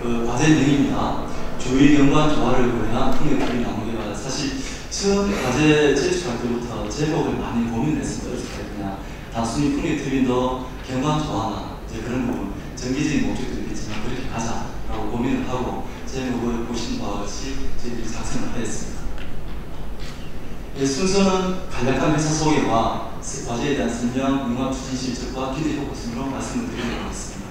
그 과제명입니다. 주의 연관 조화를 고려한 풍력트비 나무개발. 사실 처음 과제 제출할 때부터 제목을 많이 고민했습니다. 어떻게 할 거냐. 단순히 풍력트비도 경관 조화나 이제 그런 부분, 정기적인 목적도 있겠지만 그렇게 가자라고 고민을 하고 제목을 보신 바와 같이 저희들이 작성을 하였습니다. 순서는 간략한 회사 소개와 과제에 대한 설명, 융합 추진 실적과 기대 효과 순으로 말씀을 드리도록 하겠습니다.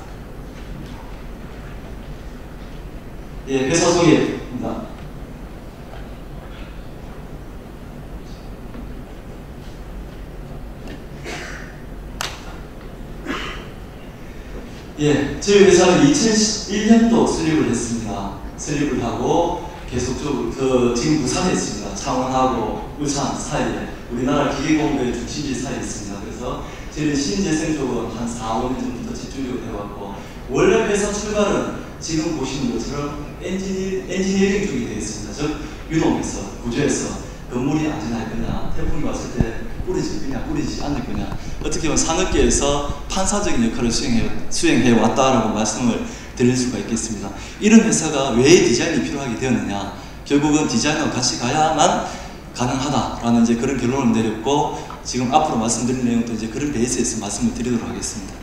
회사 소개입니다. 저희 회사는 2001년도 설립을 했습니다. 설립을 하고 계속적으로 지금 부산에 있습니다. 창원하고 울산 사이에 우리나라 기계공부의 중심지 사이에 있습니다. 그래서 저희는 신재생 쪽은 한 4, 5년 전부터 집중적으로 해왔고, 원래 회사 출발은 지금 보시는 것처럼 엔지니어링 쪽이 되겠습니다. 즉 유동에서, 구조에서 건물이 안전할 거냐, 태풍이 왔을 때 뿌리질 거냐, 뿌리지 않을 거냐, 어떻게 보면 산업계에서 판사적인 역할을 수행해 왔다라고 말씀을 드릴 수가 있겠습니다. 이런 회사가 왜 디자인이 필요하게 되었느냐, 결국은 디자인하고 같이 가야만 가능하다라는 이제 그런 결론을 내렸고, 지금 앞으로 말씀드릴 내용도 이제 그런 베이스에서 말씀을 드리도록 하겠습니다.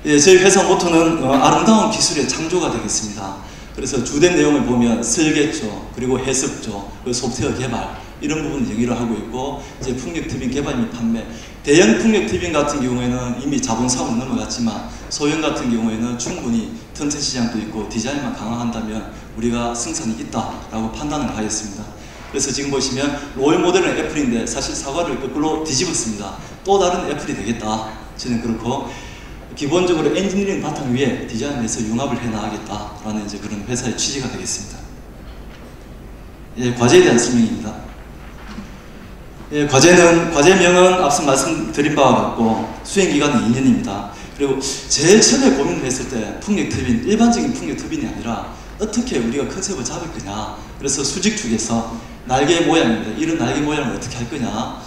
저희 회사 모토는 아름다운 기술의 창조가 되겠습니다. 그래서 주된 내용을 보면 설계조, 그리고 해석조, 그리고 소프트웨어 개발, 이런 부분을 영위를 하고 있고, 이제 풍력트빈 개발 및 판매, 대형 풍력트빈 같은 경우에는 이미 자본사업은 넘어갔지만 소형 같은 경우에는 충분히 턴트 시장도 있고 디자인만 강화한다면 우리가 승산이 있다라고 판단을 하였습니다. 그래서 지금 보시면 롤 모델은 애플인데 사실 사과를 거꾸로 뒤집었습니다. 또 다른 애플이 되겠다. 저는 그렇고, 기본적으로 엔지니어링 바탕 위에 디자인해서 융합을 해 나가겠다라는 이제 그런 회사의 취지가 되겠습니다. 과제에 대한 설명입니다. 과제명은 앞서 말씀드린 바와 같고 수행기간은 2년입니다. 그리고 제일 처음에 고민을 했을 때 풍력터빈, 일반적인 풍력터빈이 아니라 어떻게 우리가 컨셉을 잡을 거냐. 그래서 수직 축에서 날개 모양입니다. 이런 날개 모양을 어떻게 할 거냐.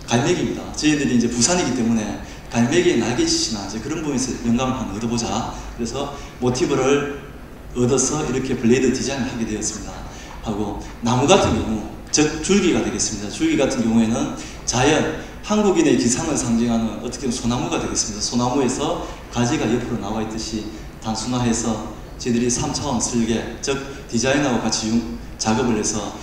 갈매기입니다. 저희들이 이제 부산이기 때문에 갈매기의 날개짓이나 이제 그런 부분에서 영감을 한번 얻어보자. 그래서 모티브를 얻어서 이렇게 블레이드 디자인을 하게 되었습니다. 하고 나무 같은 경우, 즉 줄기가 되겠습니다. 줄기 같은 경우에는 자연, 한국인의 기상을 상징하는 어떻게 보면 소나무가 되겠습니다. 소나무에서 가지가 옆으로 나와 있듯이 단순화해서 저희들이 3차원 설계, 즉 디자인하고 같이 작업을 해서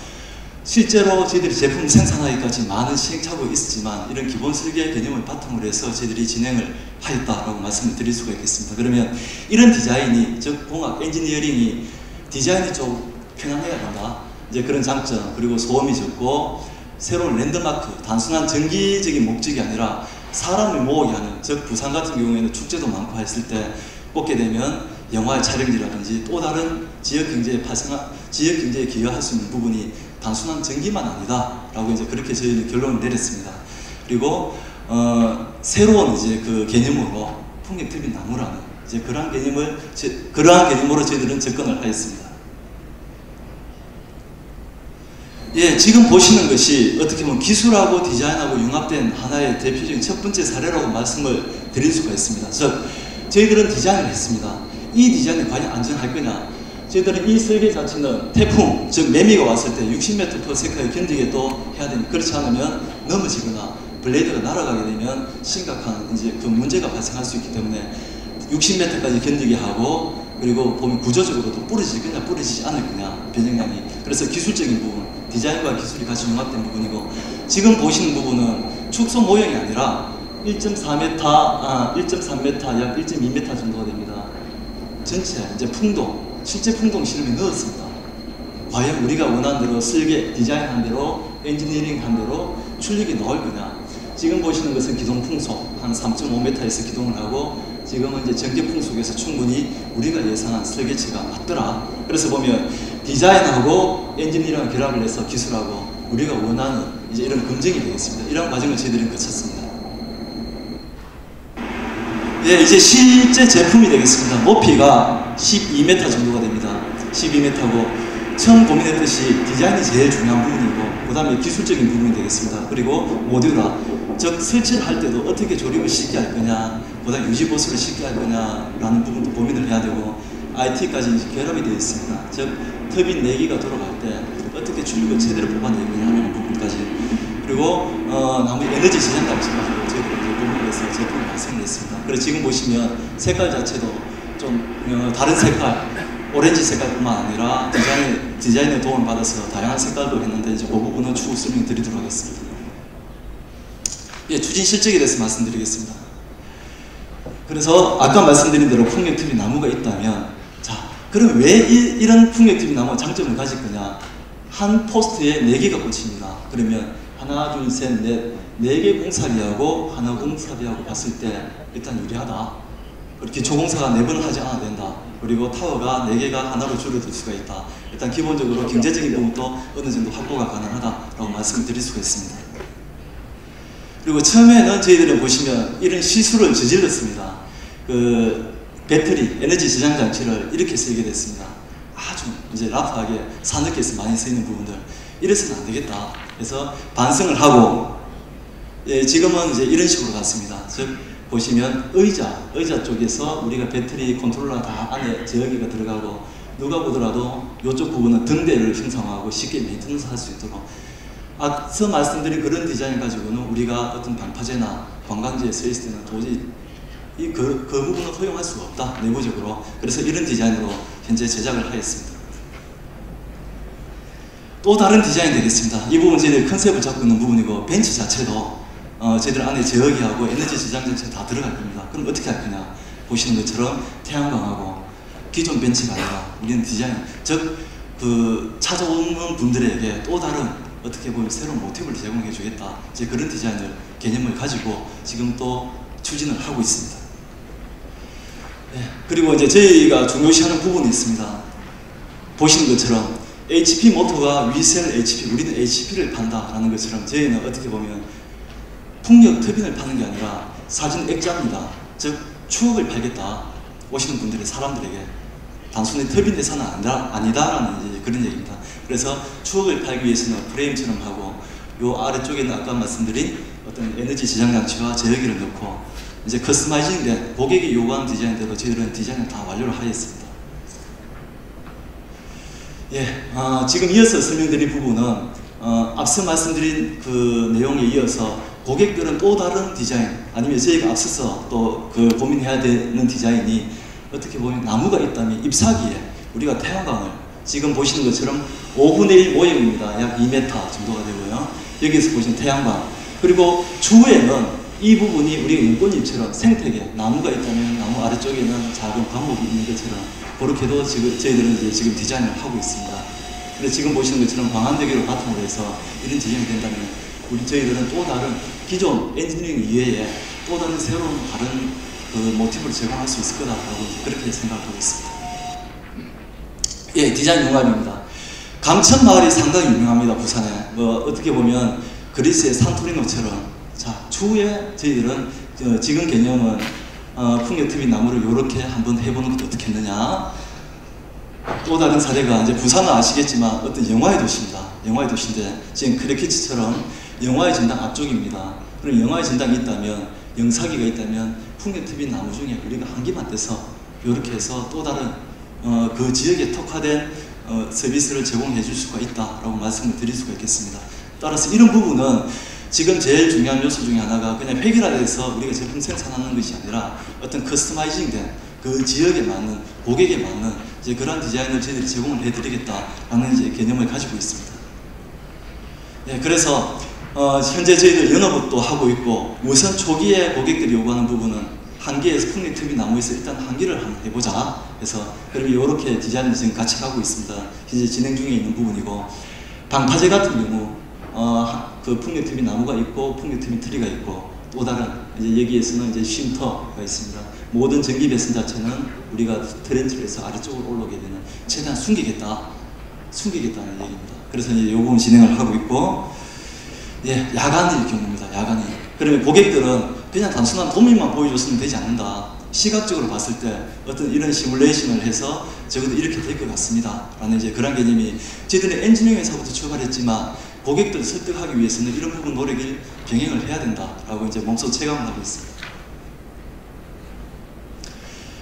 실제로 저희들이 제품 생산하기까지 많은 시행착오가 있었지만 이런 기본 설계 개념을 바탕으로 해서 저희들이 진행을 하였다라고 말씀을 드릴 수가 있겠습니다. 그러면 이런 디자인이, 즉 공학 엔지니어링이 디자인이 좀 편안해야 된다. 이제 그런 장점, 그리고 소음이 적고 새로운 랜드마크, 단순한 정기적인 목적이 아니라 사람을 모으게 하는, 즉 부산 같은 경우에는 축제도 많고 했을 때 꽂게 되면 영화의 촬영지라든지 또 다른 지역 경제에 기여할 수 있는 부분이 단순한 전기만 아니다 라고 이제 그렇게 저희는 결론을 내렸습니다. 그리고 새로운 이제 그 개념으로 풍력터빈 나무라는 이제 그러한 개념으로 저희들은 접근을 하였습니다. 지금 보시는 것이 어떻게 보면 기술하고 디자인하고 융합된 하나의 대표적인 첫 번째 사례라고 말씀을 드릴 수가 있습니다. 즉 저희들은 디자인을 했습니다. 이 디자인이 과연 안전할 거냐. 저희들은 이 설계 자체는 태풍, 즉 매미가 왔을 때 60m/s를 견디게 또 해야 됩니다. 그렇지 않으면 넘어지거나 블레이드가 날아가게 되면 심각한 이제 그 문제가 발생할 수 있기 때문에 60m까지 견디게 하고, 그리고 보면 구조적으로도 부러질 거냐 부러지지 않을 거냐 변형량이. 그래서 기술적인 부분, 디자인과 기술이 같이 융합된 부분이고, 지금 보시는 부분은 축소 모형이 아니라 1.3m, 약 1.2m 정도가 됩니다. 전체 이제 풍동, 실제 풍동 실험에 넣었습니다. 과연 우리가 원하는 대로 설계, 디자인한 대로, 엔지니어링한 대로 출력이 나올 거냐. 지금 보시는 것은 기동 풍속 한 3.5m에서 기동을 하고, 지금은 이제 전기 풍속에서 충분히 우리가 예상한 설계치가 맞더라. 그래서 보면 디자인하고 엔지니어링을 결합을 해서 기술하고 우리가 원하는 이제 이런 검증이 되겠습니다. 이런 과정을 저희들이 거쳤습니다. 이제 실제 제품이 되겠습니다. 높이가 12m 정도가 됩니다. 12m고 처음 고민했듯이 디자인이 제일 중요한 부분이고, 그 다음에 기술적인 부분이 되겠습니다. 그리고 모듈화, 즉 설치를 할 때도 어떻게 조립을 쉽게 할 거냐, 보다 유지 보수를 쉽게 할 거냐라는 부분도 고민을 해야 되고, IT까지 결합이 되어 있습니다. 즉 터빈 4기가 돌아갈 때 어떻게 출력을 제대로 뽑아낼 거냐라는 부분까지, 그리고 나머지 에너지 저장장치 가지고 저희들이 이제 고민해서 제품을 완성을 했습니다. 그래서 지금 보시면 색깔 자체도 좀 다른 색깔, 오렌지 색깔뿐만 아니라 디자인의 도움을 받아서 다양한 색깔도 했는데, 이제 그 부분은 추후 설명드리도록 하겠습니다. 예, 추진 실적에 대해서 말씀드리겠습니다. 그래서 아까 말씀드린 대로 풍력TV 나무가 있다면, 자, 그럼 왜 이런 풍력TV 나무가 장점을 가질 거냐? 한 포스트에 4개가 꽂힙니다. 그러면 하나, 둘, 셋, 넷, 4개 공사비하고 하나 공사비하고 봤을 때 일단 유리하다. 기초공사가 4번을 하지 않아야 된다. 그리고 타워가 4개가 하나로 줄어들 수가 있다. 일단 기본적으로 경제적인 부분도 어느 정도 확보가 가능하다라고 말씀을 드릴 수가 있습니다. 그리고 처음에는 저희들은 보시면 이런 시술을 저질렀습니다. 그 배터리, 에너지 저장 장치를 이렇게 쓰게 됐습니다. 아주 이제 라프하게 산업계에서 많이 쓰이는 부분들, 이래서는 안 되겠다. 그래서 반성을 하고, 예, 지금은 이제 이런 식으로 갔습니다. 즉 보시면 의자 쪽에서 우리가 배터리 컨트롤러 다 안에 제어기가 들어가고, 누가 보더라도 이쪽 부분은 등대를 형성하고 쉽게 메인터넌스 할 수 있도록, 앞서 말씀드린 그런 디자인 가지고는 우리가 어떤 방파제나 관광지에 서 있을 때는 도저히 그 부분은 허용할 수가 없다, 내부적으로. 그래서 이런 디자인으로 현재 제작을 하였습니다. 또 다른 디자인 되겠습니다. 이 부분 저희들 컨셉을 잡고 있는 부분이고, 벤치 자체도 저희들 안에 제어기하고 에너지 저장 장치가 다 들어갈 겁니다. 그럼 어떻게 할 거냐? 보시는 것처럼 태양광하고 기존 벤치가 아니라 우리는 디자인, 즉 그 찾아오는 분들에게 또 다른 어떻게 보면 새로운 모티브를 제공해 주겠다, 이제 그런 디자인을 개념을 가지고 지금 또 추진을 하고 있습니다. 네, 그리고 이제 저희가 중요시하는 부분이 있습니다. 보시는 것처럼 HP 모터가 위셀 HP, 우리는 HP를 판다라는 것처럼 저희는 어떻게 보면 풍력 터빈을 파는 게 아니라 사진 액자입니다. 즉 추억을 팔겠다, 오시는 분들의 사람들에게. 단순히 터빈 대사는 아니다라는 이제 그런 얘기입니다. 그래서 추억을 팔기 위해서는 프레임처럼 하고, 요 아래쪽에는 아까 말씀드린 어떤 에너지 저장 장치와 제어기를 넣고, 이제 커스터마이징된 고객이 요구하는 디자인대로 저희들은 디자인을 다 완료를 하였습니다. 예, 지금 이어서 설명드릴 부분은 앞서 말씀드린 그 내용에 이어서 고객들은 또 다른 디자인, 아니면 저희가 앞서서 또 그 고민해야 되는 디자인이, 어떻게 보면 나무가 있다면 잎사귀에 우리가 태양광을, 지금 보시는 것처럼 5분의 1 모형입니다. 약 2m 정도가 되고요. 여기서 보시면 태양광, 그리고 추후에는 이 부분이 우리가 연꽃잎처럼 생태계, 나무가 있다면 나무 아래쪽에는 작은 과목이 있는 것처럼 그렇게도 저희들은 이제 지금 디자인을 하고 있습니다. 그래서 지금 보시는 것처럼 광안대교를 바탕으로 해서 이런 디자인이 된다면, 저희들은 또 다른 기존 엔지니어링 이외에 또 다른 새로운 다른 그 모티브를 제공할 수 있을 거다라고 그렇게 생각하고 있습니다. 예, 디자인 융합입니다. 감천마을이 상당히 유명합니다, 부산에. 어떻게 보면 그리스의 산토리노처럼. 자, 추후에 저희들은 지금 개념은 풍력TV 나무를 이렇게 한번 해보는 것도 어떻겠느냐. 또 다른 사례가 이제 부산은 아시겠지만 어떤 영화의 도시입니다. 영화의 도시인데 지금 크레키치처럼 영화의 전당 앞쪽입니다. 그럼 영화의 전당이 있다면, 영사기가 있다면 풍력TV 나무 중에 우리가 한 개만 떼서 이렇게 해서 또 다른 그 지역에 특화된 서비스를 제공해 줄 수가 있다라고 말씀을 드릴 수가 있겠습니다. 따라서 이런 부분은 지금 제일 중요한 요소 중에 하나가 그냥 획일화돼서 우리가 제품 생산하는 것이 아니라 어떤 커스터마이징된 그 지역에 맞는, 고객에 맞는 이제 그런 디자인을 저희들이 제공을 해드리겠다라는 이제 개념을 가지고 있습니다. 네, 그래서 현재 저희들 연업도 하고 있고, 우선 초기에 고객들이 요구하는 부분은 한 개의 풍력TV 나무에서 일단 한 개를 한번 해보자 해서, 그러면 이렇게 디자인을 지금 같이 가고 있습니다. 현재 진행 중에 있는 부분이고, 방파제 같은 경우 그 풍력TV 나무가 있고 풍력TV 트리가 있고, 또 다른 이제 여기에서는 이제 쉼터가 있습니다. 모든 전기 배선 자체는 우리가 트렌치를 해서 아래쪽으로 올라오게 되는, 최대한 숨기겠다는 얘기입니다. 그래서 이제 요 부분 진행을 하고 있고, 예, 야간일 경우입니다. 야간일. 그러면 고객들은 그냥 단순한 도면만 보여줬으면 되지 않는다. 시각적으로 봤을 때 어떤 이런 시뮬레이션을 해서 적어도 이렇게 될 것 같습니다 라는 이제 그런 개념이, 저희들은 엔지니어링에서부터 출발했지만 고객들을 설득하기 위해서는 이런 부분 노력을 병행을 해야 된다라고 이제 몸소 체감을 하고 있습니다.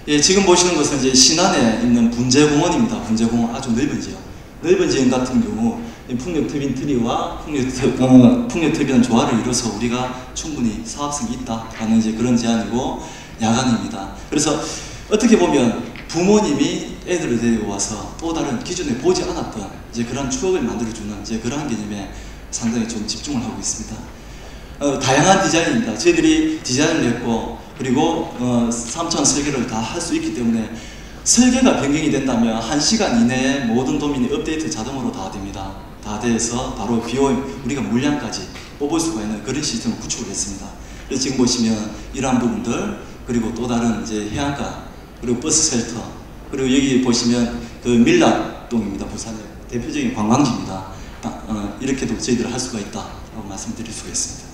예, 지금 보시는 것은 이제 신안에 있는 분재공원입니다. 분재공원 아주 넓은 지역. 넓은 지역 같은 경우 풍력터빈 트리와 풍력터빈은 조화를 이뤄서 우리가 충분히 사업성이 있다라는 이제 그런 제안이고 야간입니다. 그래서 어떻게 보면 부모님이 애들을 데리고 와서 또 다른 기존에 보지 않았던 이제 그런 추억을 만들어주는 이제 그런 개념에 상당히 좀 집중을 하고 있습니다. 다양한 디자인입니다. 저희들이 디자인을 했고 그리고 3천 설계를 다 할 수 있기 때문에 설계가 변경이 된다면 1시간 이내에 모든 도면이 업데이트 자동으로 다 됩니다. 다 돼서 바로 비용, 우리가 물량까지 뽑을 수가 있는 그런 시스템을 구축을 했습니다. 그래서 지금 보시면 이러한 부분들, 그리고 또 다른 이제 해안가, 그리고 버스 쉘터, 그리고 여기 보시면 그 밀락동입니다. 부산의 대표적인 관광지입니다. 이렇게도 저희들은 할 수가 있다라고 말씀드릴 수가 있습니다.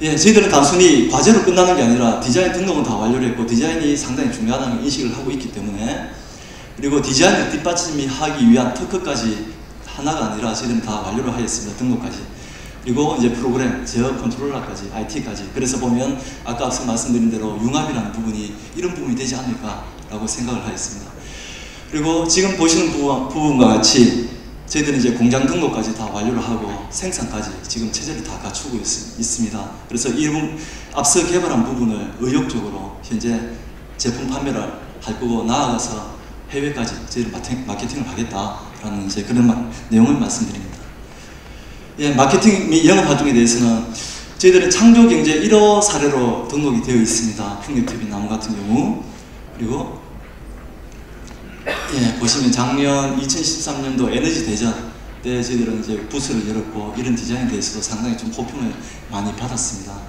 예, 저희들은 단순히 과제로 끝나는 게 아니라 디자인 등록은 다 완료를 했고 디자인이 상당히 중요하다는 인식을 하고 있기 때문에, 그리고 디자인을 뒷받침하기 위한 특허까지 하나가 아니라 저희들은 다 완료를 하였습니다. 등록까지. 그리고 이제 프로그램, 제어 컨트롤러까지, IT까지. 그래서 보면 아까 앞서 말씀드린 대로 융합이라는 부분이 이런 부분이 되지 않을까라고 생각을 하였습니다. 그리고 지금 보시는 부분과 같이 저희들은 이제 공장 등록까지 다 완료를 하고 생산까지 지금 체제를 다 갖추고 있습니다. 그래서 이 부분, 앞서 개발한 부분을 의욕적으로 현재 제품 판매를 할 거고 나아가서 해외까지 저희들 마케팅을 하겠다라는 이제 그런 내용을 말씀드립니다. 예, 마케팅 및 영업 활동에 대해서는 저희들은 창조경제 1호 사례로 등록이 되어 있습니다. 풍력터빈 나무 같은 경우. 그리고 예, 보시면 작년 2013년도 에너지 대전 때 저희들은 이제 부스를 열었고 이런 디자인에 대해서도 상당히 좀 호평을 많이 받았습니다.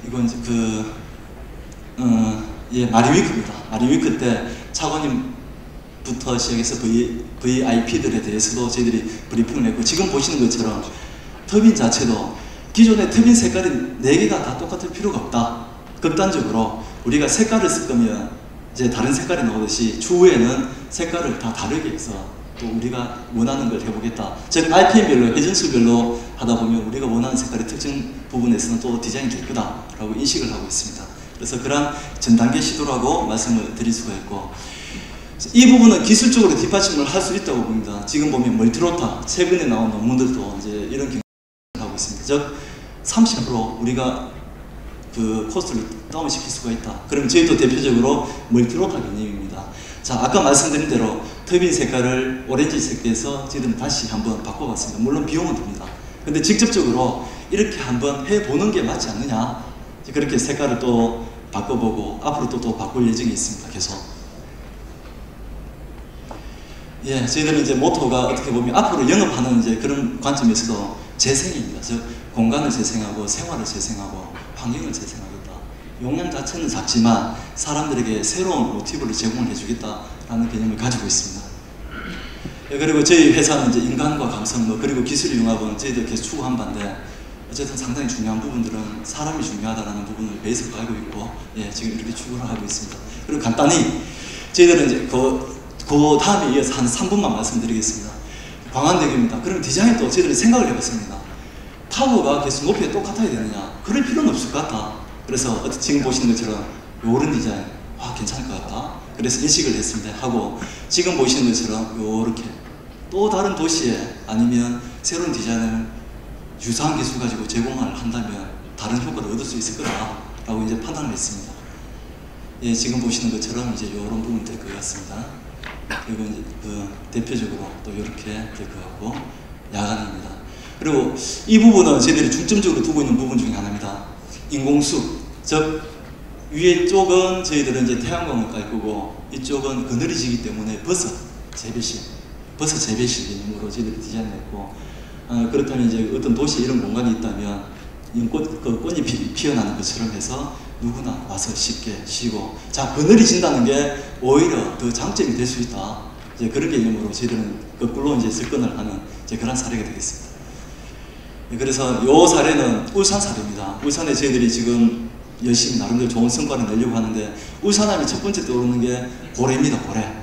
이건 이제 예, 마리위크입니다. 마리위크 때 차관님부터 시작해서 VIP들에 대해서도 저희들이 브리핑을 했고, 지금 보시는 것처럼 터빈 자체도 기존의 터빈 색깔이 4개가 다 똑같을 필요가 없다. 극단적으로 우리가 색깔을 쓸 거면 이제 다른 색깔이 나오듯이 추후에는 색깔을 다 다르게 해서 또 우리가 원하는 걸 해보겠다. 즉 RPM별로, 회전수별로 하다 보면 우리가 원하는 색깔의 특정 부분에서는 또 디자인이 될 거다라고 인식을 하고 있습니다. 그래서 그런 전 단계 시도라고 말씀을 드릴 수가 있고, 이 부분은 기술적으로 뒷받침을 할 수 있다고 봅니다. 지금 보면 멀티로타, 최근에 나온 논문들도 이제 이런 경험을 하고 있습니다. 즉 30% 우리가 그 코스트를 다운시킬 수가 있다. 그럼 저희도 대표적으로 멀티로타 개념입니다. 자, 아까 말씀드린 대로 터빈 색깔을 오렌지색에서 저희들은 다시 한번 바꿔봤습니다. 물론 비용은 듭니다. 근데 직접적으로 이렇게 한번 해보는 게 맞지 않느냐, 그렇게 색깔을 또 바꿔보고 앞으로 또 바꿀 예정이 있습니다. 계속. 예, 저희들은 이제 모토가 어떻게 보면 앞으로 영업하는 이제 그런 관점에서도 재생입니다. 즉 공간을 재생하고 생활을 재생하고 환경을 재생하겠다. 용량 자체는 작지만 사람들에게 새로운 모티브를 제공을 해주겠다라는 개념을 가지고 있습니다. 예, 그리고 저희 회사는 이제 인간과 감성, 그리고 기술 융합은 저희들 계속 추구한 바인데, 어쨌든 상당히 중요한 부분들은 사람이 중요하다는 부분을 베이스로 알고 있고, 예, 지금 이렇게 추구를 하고 있습니다. 그리고 간단히 저희들은 이제 그 다음에 이어서 한 3분만 말씀드리겠습니다. 광안대교입니다. 그럼 디자인도 저희들은 생각을 해봤습니다. 타워가 계속 높이가 똑같아야 되느냐? 그럴 필요는 없을 것 같다. 그래서 지금 보시는 것처럼 요런 디자인, 괜찮을 것 같다. 그래서 인식을 했습니다. 하고 지금 보시는 것처럼 요렇게 또 다른 도시에 아니면 새로운 디자인을 유사한 기술 가지고 제공을 한다면 다른 효과를 얻을 수 있을 거다라고 이제 판단을 했습니다. 예, 지금 보시는 것처럼 이제 요런 부분 될 것 같습니다. 그리고 이제 대표적으로 또 이렇게 될 것 같고, 야간입니다. 그리고 이 부분은 저희들이 중점적으로 두고 있는 부분 중에 하나입니다. 인공숲, 즉 위에 쪽은 저희들은 이제 태양광을 깔 거고 이쪽은 그늘이지기 때문에 버섯 재배실 개념으로 저희들이 디자인했고, 그렇다면 이제 어떤 도시에 이런 공간이 있다면 꽃이 피어나는 것처럼 해서 누구나 와서 쉽게 쉬고, 자, 그늘이 진다는 게 오히려 더 장점이 될 수 있다. 이제 그런 개념으로 저희들은 거꾸로 이제 접근을 하는 이제 그런 사례가 되겠습니다. 그래서 이 사례는 울산 사례입니다. 울산에 저희들이 지금 열심히 나름대로 좋은 성과를 내려고 하는데, 울산 하면 첫 번째 떠오르는 게 고래입니다. 고래.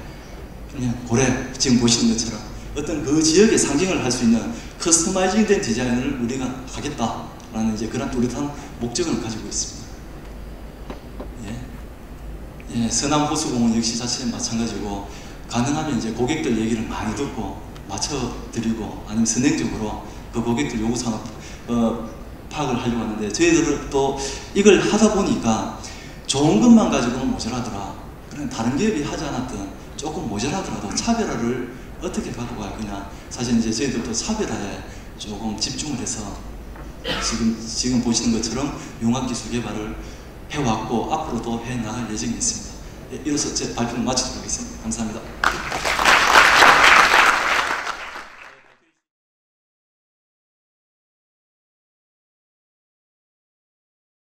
그냥 고래. 지금 보시는 것처럼 어떤 그 지역의 상징을 할 수 있는 커스터마이징된 디자인을 우리가 하겠다라는 이제 그런 뚜렷한 목적을 가지고 있습니다. 예, 서남호수공원 역시 자체는 마찬가지고 가능하면 이제 고객들 얘기를 많이 듣고 맞춰드리고 아니면 선행적으로 그 고객들 요구사항을 파악을 하려고 하는데 저희들은 또 이걸 하다 보니까 좋은 것만 가지고는 모자라더라. 그런 다른 기업이 하지 않았던 조금 모자라더라도 차별화를 어떻게 가져갈 거냐. 사실 이제 저희들도 차별화에 조금 집중을 해서 지금 보시는 것처럼 융합기술 개발을 해왔고 앞으로도 해나갈 예정이 있습니다. 예, 이로써 제 발표를 마치도록 하겠습니다. 감사합니다.